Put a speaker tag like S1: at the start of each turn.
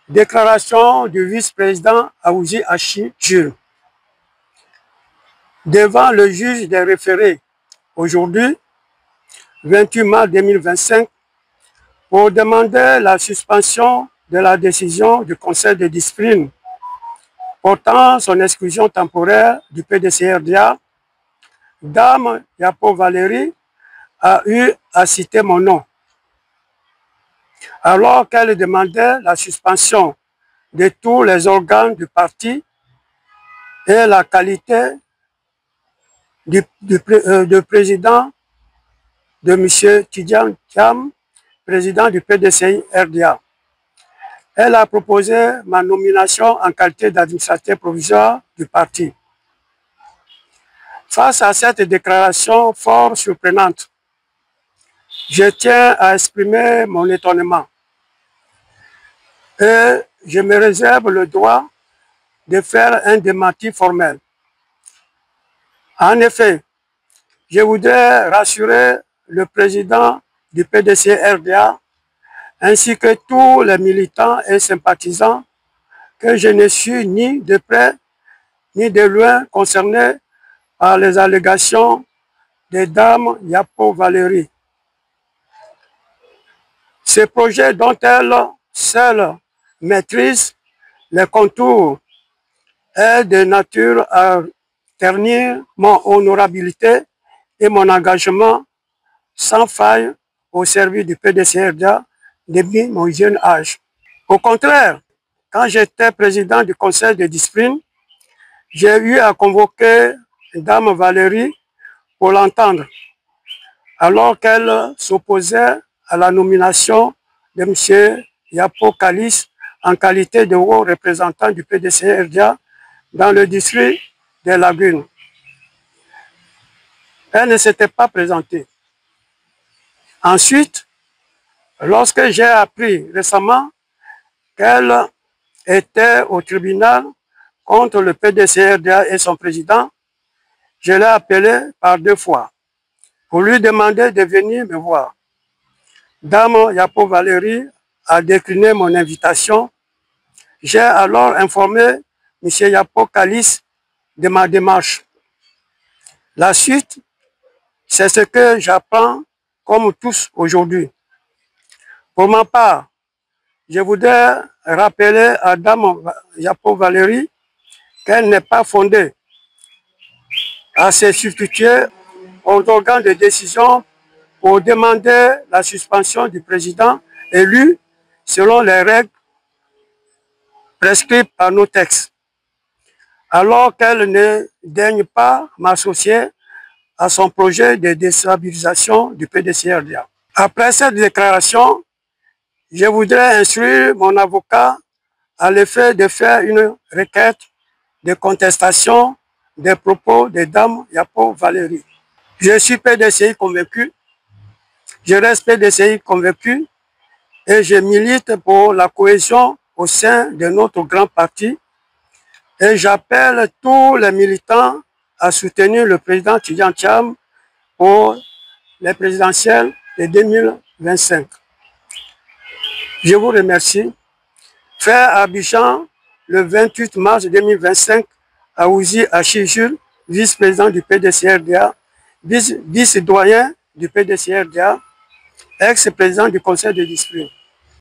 S1: Déclaration du vice-président Awouzi Achi Jules. Devant le juge des référés, aujourd'hui, 28 mars 2025, pour demander la suspension de la décision du Conseil de discipline portant son exclusion temporaire du PDCRDA, Dame Yapo Valérie a eu à citer mon nom, alors qu'elle demandait la suspension de tous les organes du parti et la qualité de président de M. Tidjane Thiam, président du PDCI-RDA. Elle a proposé ma nomination en qualité d'administrateur provisoire du parti. Face à cette déclaration fort surprenante, je tiens à exprimer mon étonnement et je me réserve le droit de faire un démenti formel. En effet, je voudrais rassurer le président du PDC-RDA ainsi que tous les militants et sympathisants que je ne suis ni de près ni de loin concernés par les allégations de Dame Yapo Valérie. Ce projet dont elle seule maîtrise les contours est de nature à ternir mon honorabilité et mon engagement sans faille au service du PDCRDA depuis mon jeune âge. Au contraire, quand j'étais président du conseil de discipline, j'ai eu à convoquer Dame Valérie pour l'entendre, alors qu'elle s'opposait à la nomination de M. Yapo Kalis en qualité de haut représentant du PDCRDA dans le district des Lagunes. Elle ne s'était pas présentée. Ensuite, lorsque j'ai appris récemment qu'elle était au tribunal contre le PDCRDA et son président, je l'ai appelée par 2 fois pour lui demander de venir me voir. Dame Yapo Valérie a décliné mon invitation. J'ai alors informé M. Yapo Kalis de ma démarche. La suite, c'est ce que j'apprends comme tous aujourd'hui. Pour ma part, je voudrais rappeler à Dame Yapo Valérie qu'elle n'est pas fondée à se substituer aux organes de décision pour demander la suspension du président élu selon les règles prescrites par nos textes, alors qu'elle ne daigne pas m'associer à son projet de déstabilisation du PDCRDA. Après cette déclaration, je voudrais instruire mon avocat à l'effet de faire une requête de contestation des propos de Dame Yapo Valérie. Je suis PDCI convaincu, je reste PDCI convaincu et je milite pour la cohésion au sein de notre grand parti et j'appelle tous les militants à soutenir le président Tidjane Thiam pour les présidentielles de 2025. Je vous remercie. Fait à Abidjan, le 28 mars 2025, Awouzi Achi Jules, vice-président du PDCRDA, vice-doyen du PDCRDA, ex-président du conseil de discipline.